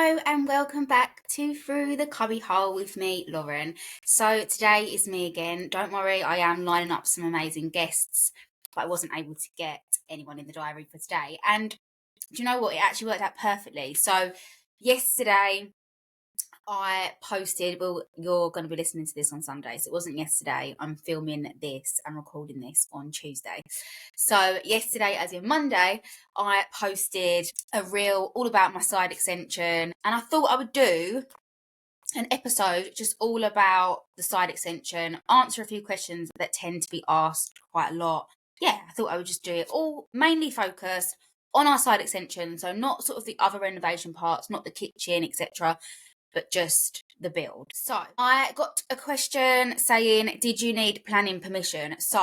Hello and welcome back to Through the Cubby Hole with me, Lauren. So today is me again. Don't worry, I am lining up some amazing guests, but I wasn't able to get anyone in the diary for today. And do you know what? It actually worked out perfectly. So yesterday I posted, well, you're going to be listening to this on Sunday, so it wasn't yesterday. I'm filming this and recording this on Tuesday. So yesterday, as in Monday, I posted a reel all about my side extension, and I thought I would do an episode just all about the side extension, answer a few questions that tend to be asked quite a lot. Yeah, I thought I would just do it all mainly focused on our side extension, so not sort of the other renovation parts, not the kitchen, etc., but just the build. So I got a question saying, did you need planning permission? So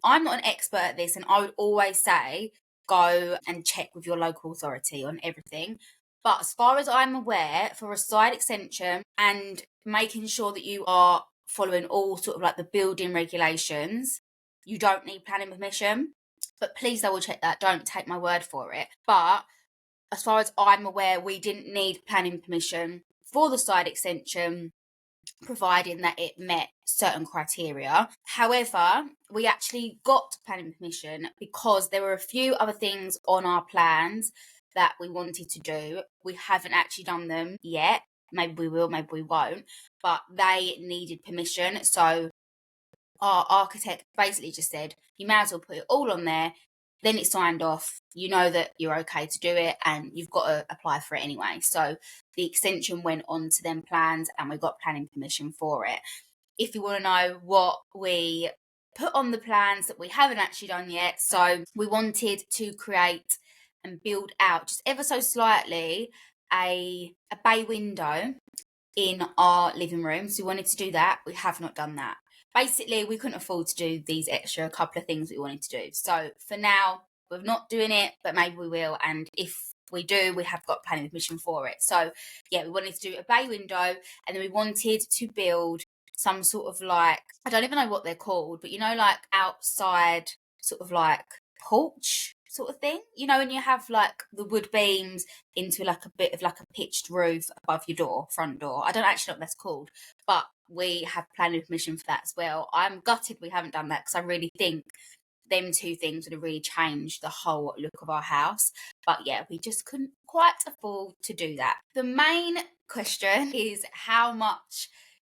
I'm not an expert at this, and I would always say go and check with your local authority on everything. But as far as I'm aware, for a side extension and making sure that you are following all sort of like the building regulations, you don't need planning permission. But please double check that. Don't take my word for it. But as far as I'm aware, we didn't need planning permission for the side extension, providing that it met certain criteria. However, we actually got planning permission because there were a few other things on our plans that we wanted to do. We haven't actually done them yet. Maybe we will, maybe we won't, but they needed permission. So our architect basically just said, you may as well put it all on there. Then it's signed off. You know that you're okay to do it, and you've got to apply for it anyway. So the extension went on to them plans, and we got planning permission for it. If you want to know what we put on the plans that we haven't actually done yet, so we wanted to create and build out just ever so slightly a bay window in our living room. So we wanted to do that. We have not done that. Basically, we couldn't afford to do these extra couple of things we wanted to do. So for now, we're not doing it, but maybe we will. And if we do, we have got planning permission for it. So yeah, we wanted to do a bay window, and then we wanted to build some sort of like, I don't even know what they're called, but you know, like outside sort of like porch sort of thing. You know, when you have like the wood beams into like a bit of like a pitched roof above your door, front door. I don't actually know what that's called, but we have planning permission for that as well. I'm gutted we haven't done that because I really think them two things would have really changed the whole look of our house. But yeah, we just couldn't quite afford to do that. The main question is, how much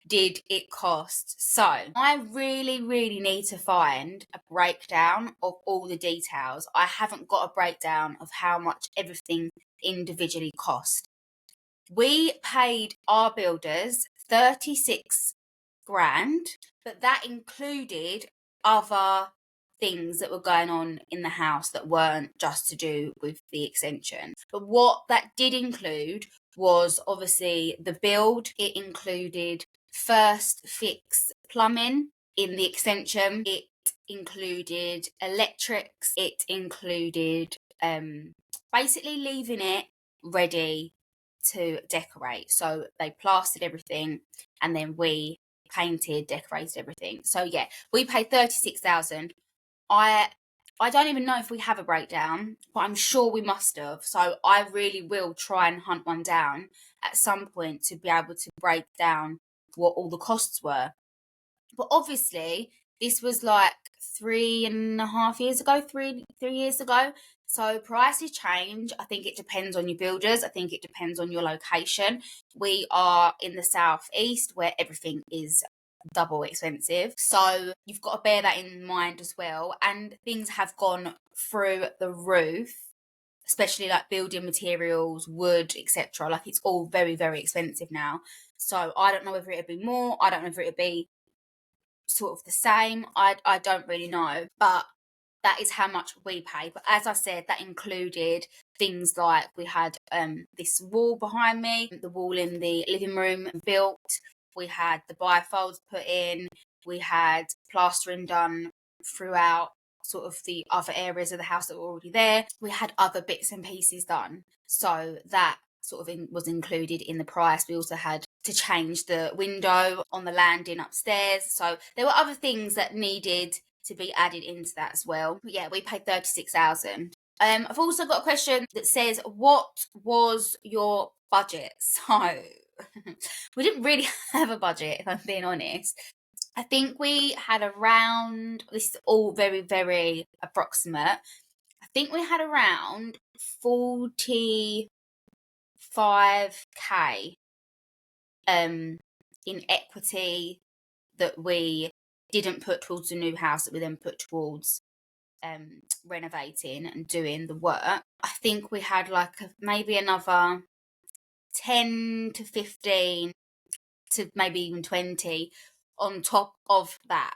did it cost? So I really need to find a breakdown of all the details. I haven't got a breakdown of how much everything individually cost. We paid our builders 36 grand, but that included other things that were going on in the house that weren't just to do with the extension. But what that did include was obviously the build. It included first fix plumbing in the extension. It included electrics. It included basically leaving it ready to decorate. So they plastered everything, and then we painted, decorated everything. So yeah, we paid 36,000. I don't even know if we have a breakdown, but I'm sure we must have. So I really will try and hunt one down at some point to be able to break down what all the costs were. But obviously, this was like 3.5 years ago, three years ago. So prices change. I think it depends on your builders. I think it depends on your location. We are in the southeast where everything is double expensive. So you've got to bear that in mind as well. And things have gone through the roof, especially like building materials, wood, etc. Like it's all very expensive now. So I don't know whether it'd be more. I don't know whether it'd be sort of the same. I don't really know, but that is how much we paid. But as I said, that included things like we had this wall behind me, the wall in the living room built. We had the bifolds put in. We had plastering done throughout sort of the other areas of the house that were already there. We had other bits and pieces done. So that sort of was included in the price. We also had to change the window on the landing upstairs. So there were other things that needed to be added into that as well. But yeah, we paid 36,000. I've also got a question that says, what was your budget. So we didn't really have a budget, if I'm being honest. I think we had around, this is all very, very approximate. I think we had around 45k in equity that we didn't put towards the new house, that we then put towards renovating and doing the work. I think we had like maybe another 10 to 15 to maybe even 20 on top of that.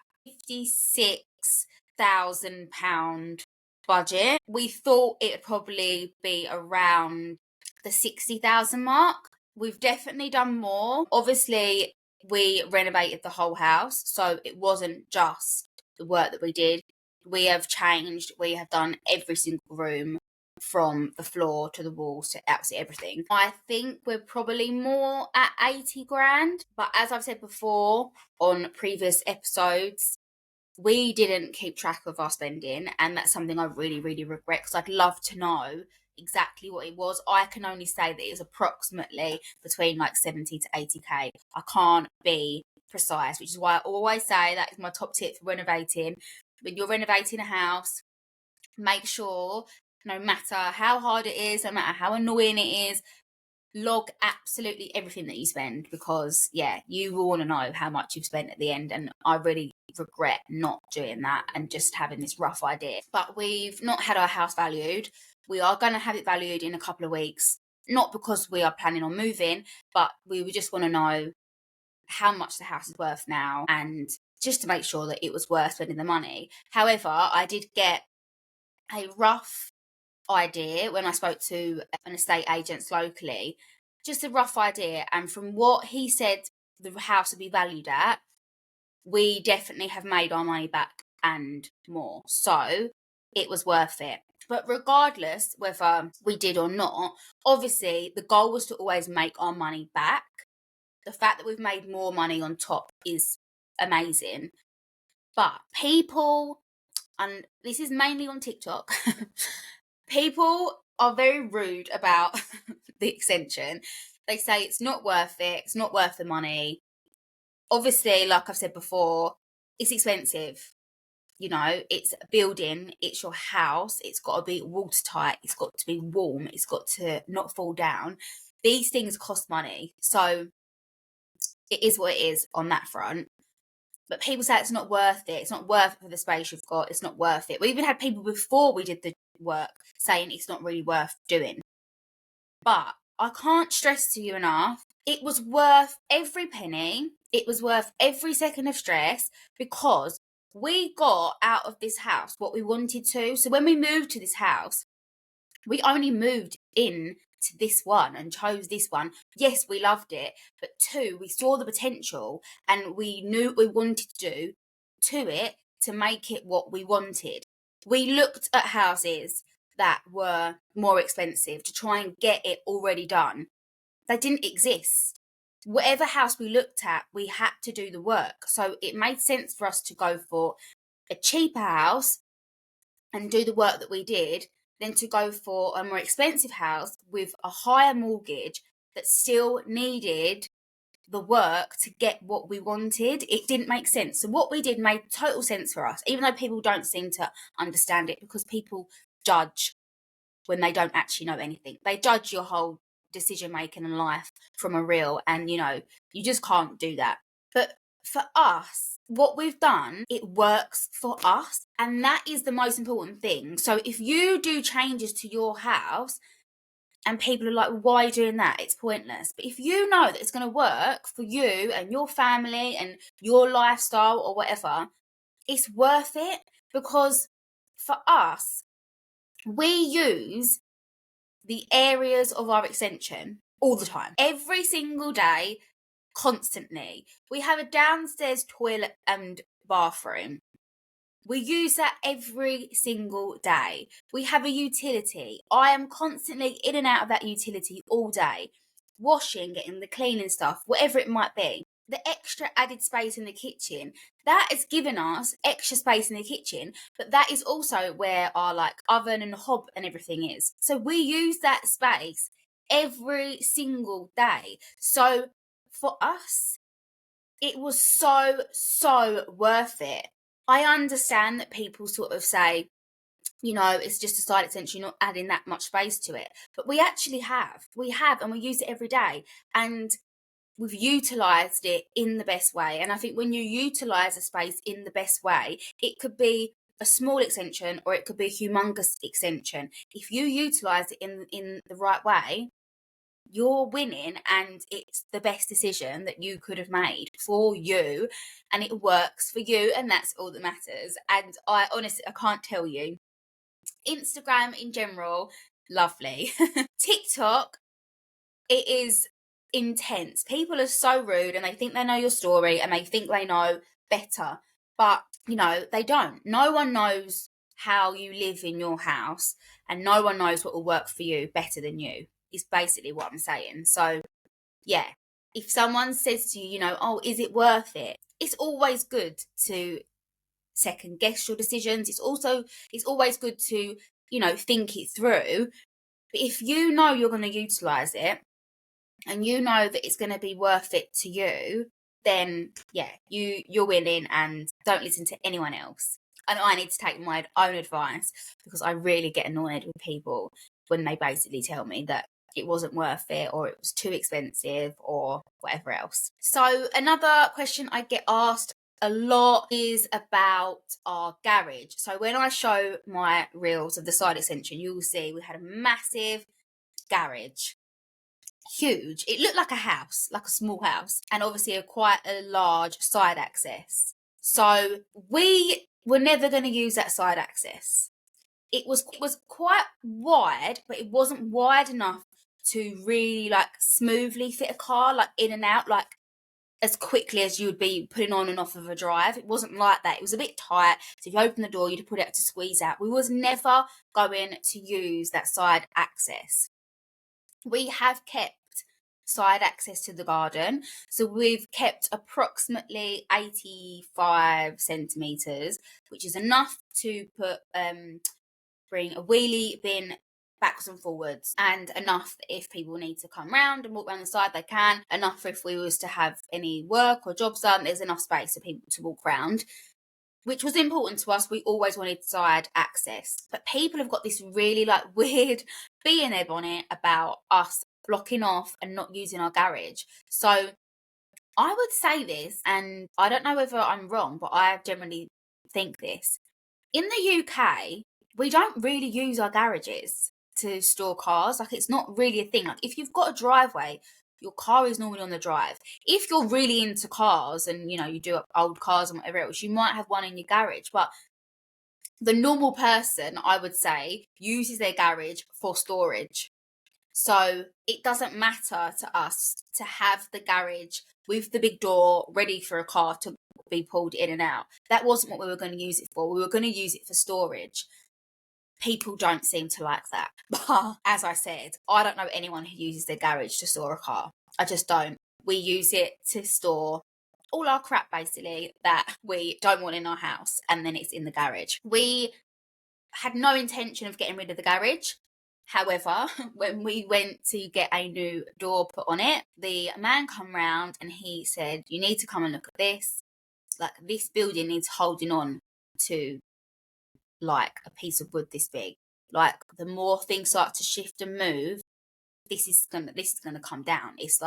£56,000 budget. We thought it'd probably be around the 60,000 mark. We've definitely done more. Obviously, we renovated the whole house, so it wasn't just the work that we did. We have changed, we have done every single room from the floor to the walls to absolutely everything. I think we're probably more at 80 grand, but as I've said before on previous episodes, we didn't keep track of our spending, and that's something I really, really regret, because I'd love to know exactly what it was. I can only say that it was approximately between like 70 to 80k. I can't be precise, which is why I always say that is my top tip for renovating. When you're renovating a house, make sure, no matter how hard it is, no matter how annoying it is, log absolutely everything that you spend, because you will want to know how much you've spent at the end. And I really regret not doing that and just having this rough idea. But we've not had our house valued. We are going to have it valued in a couple of weeks, not because we are planning on moving, but we would just want to know how much the house is worth now, and just to make sure that it was worth spending the money. However, I did get a rough idea when I spoke to an estate agent locally, just a rough idea. And from what he said the house would be valued at, we definitely have made our money back and more. So it was worth it. But regardless whether we did or not, obviously the goal was to always make our money back. The fact that we've made more money on top is amazing. But people, and this is mainly on TikTok, people are very rude about the extension. They say it's not worth it, it's not worth the money. Obviously, like I've said before, it's expensive. You know, it's a building, it's your house, it's got to be watertight, it's got to be warm, it's got to not fall down. These things cost money. So it is what it is on that front. But people say it's not worth it. It's not worth it for the space you've got. It's not worth it. We even had people before we did the work saying it's not really worth doing. But I can't stress to you enough, it was worth every penny. It was worth every second of stress, because we got out of this house what we wanted to. So when we moved to this house, we only moved in to this one and chose this one. Yes, we loved it, but two, we saw the potential and we knew what we wanted to do to it to make it what we wanted. We looked at houses that were more expensive to try and get it already done. They didn't exist. Whatever house we looked at, we had to do the work. So it made sense for us to go for a cheaper house and do the work that we did than to go for a more expensive house with a higher mortgage that still needed the work to get what we wanted. It didn't make sense. So what we did made total sense for us, even though people don't seem to understand it, because people judge when they don't actually know anything. They judge your whole decision making in life from a reel, and you just can't do that. But for us, what we've done, it works for us, and that is the most important thing. So if you do changes to your house and people are like, why are you doing that? It's pointless. But if you know that it's going to work for you and your family and your lifestyle or whatever, it's worth it. Because for us, we use the areas of our extension all the time, every single day, constantly. We have a downstairs toilet and bathroom. We use that every single day. We have a utility. I am constantly in and out of that utility all day, washing, getting the cleaning stuff, whatever it might be. The extra added space in the kitchen, that has given us extra space in the kitchen, but that is also where our oven and hob and everything is. So we use that space every single day. So for us, it was so worth it. I understand that people sort of say, it's just a side extension, you're not adding that much space to it. But we actually have. We have, and we use it every day. And we've utilised it in the best way. And I think when you utilise a space in the best way, it could be a small extension or it could be a humongous extension. If you utilise it in the right way, you're winning, and it's the best decision that you could have made for you, and it works for you, and that's all that matters. And I honestly, I can't tell you. Instagram in general, lovely. TikTok, it is intense. People are so rude, and they think they know your story, and they think they know better, but they don't. No one knows how you live in your house, and no one knows what will work for you better than you, is basically what I'm saying. So yeah, if someone says to you, oh, is it worth it? It's always good to second guess your decisions. It's always good to, think it through. But if you know you're going to utilize it, and you know that it's going to be worth it to you, then yeah, you're winning, and don't listen to anyone else. And I need to take my own advice, because I really get annoyed with people when they basically tell me that it wasn't worth it, or it was too expensive, or whatever else. So another question I get asked a lot is about our garage. So when I show my reels of the side extension, you will see we had a massive garage. Huge. It looked like a house, like a small house, and obviously quite a large side access. So we were never going to use that side access. It was quite wide, but it wasn't wide enough to really smoothly fit a car, in and out, as quickly as you would be putting on and off of a drive. It wasn't like that. It was a bit tight. So if you open the door, you'd put it to squeeze out. We was never going to use that side access. We have kept side access to the garden. So we've kept approximately 85 centimetres, which is enough to bring a wheelie bin backwards and forwards, and enough if people need to come round and walk around the side, they can. Enough if we was to have any work or jobs done, there's enough space for people to walk around, which was important to us. We always wanted side access. But people have got this really weird bee in their bonnet about us blocking off and not using our garage. So I would say this, and I don't know whether I'm wrong, but I generally think this. In the UK, we don't really use our garages to store cars. It's not really a thing. If you've got a driveway, your car is normally on the drive. If you're really into cars and, you do old cars and whatever else, you might have one in your garage. But the normal person, I would say, uses their garage for storage. So it doesn't matter to us to have the garage with the big door ready for a car to be pulled in and out. That wasn't what we were going to use it for. We were going to use it for storage. People don't seem to like that. But as I said, I don't know anyone who uses their garage to store a car. I just don't. We use it to store all our crap, basically, that we don't want in our house, and then it's in the garage. We had no intention of getting rid of the garage. However, when we went to get a new door put on it, the man come round and he said, you need to come and look at this. This building needs holding on to a piece of wood this big. The more things start to shift and move, this is gonna come down. It's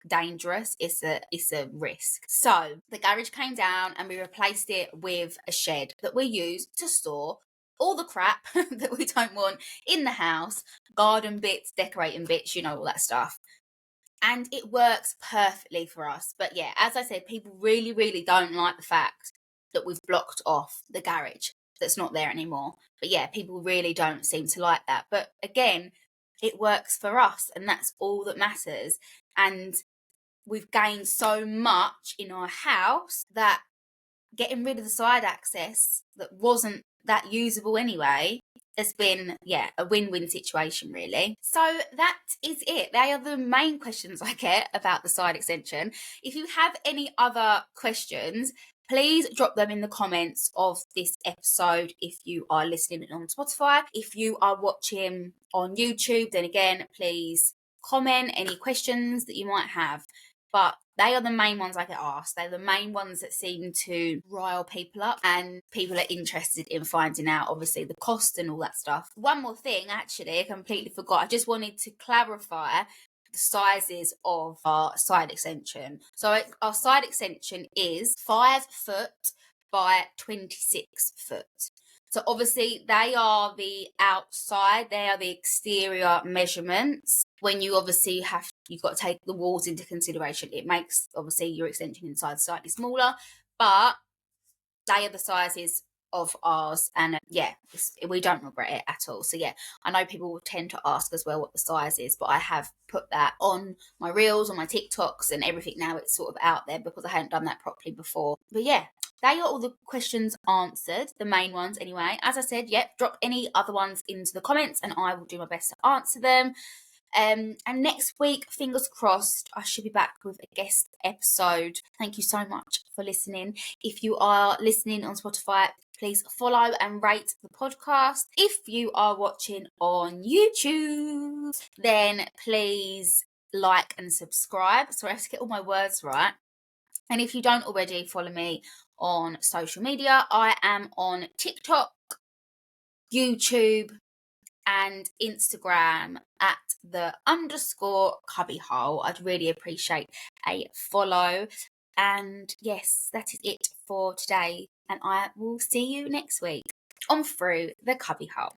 dangerous. It's a risk. So the garage came down and we replaced it with a shed that we use to store all the crap that we don't want in the house, garden bits, decorating bits, all that stuff. And it works perfectly for us. But yeah, as I said, people really, really don't like the fact that we've blocked off the garage that's not there anymore. But yeah, people really don't seem to like that. But again, it works for us, and that's all that matters. And we've gained so much in our house that getting rid of the side access that wasn't that usable anyway has been, a win-win situation, really. So that is it. They are the main questions I get about the side extension. If you have any other questions, please drop them in the comments of this episode if you are listening on Spotify. If you are watching on YouTube, then again, please comment any questions that you might have. But they are the main ones I get asked. They're the main ones that seem to rile people up, and people are interested in finding out, obviously, the cost and all that stuff. One more thing, actually, I completely forgot. I just wanted to clarify the sizes of our side extension. So our side extension is 5 foot by 26 foot. So obviously they are the outside, they are the exterior measurements. When you obviously you've got to take the walls into consideration. It makes obviously your extension inside slightly smaller, but they are the sizes of ours, and we don't regret it at all. So I know people will tend to ask as well what the size is, but I have put that on my reels, on my TikToks and everything. Now it's sort of out there because I hadn't done that properly before. But they are all the questions answered, the main ones anyway. As I said, drop any other ones into the comments and I will do my best to answer them. And next week, fingers crossed, I should be back with a guest episode. Thank you so much for listening. If you are listening on Spotify, please follow and rate the podcast. If you are watching on YouTube, then please like and subscribe. Sorry, I have to get all my words right. And if you don't already follow me on social media, I am on TikTok, YouTube, and Instagram at _cubbyhole. I'd really appreciate a follow. And yes, that is it for today. And I will see you next week on Through the Cubbyhole.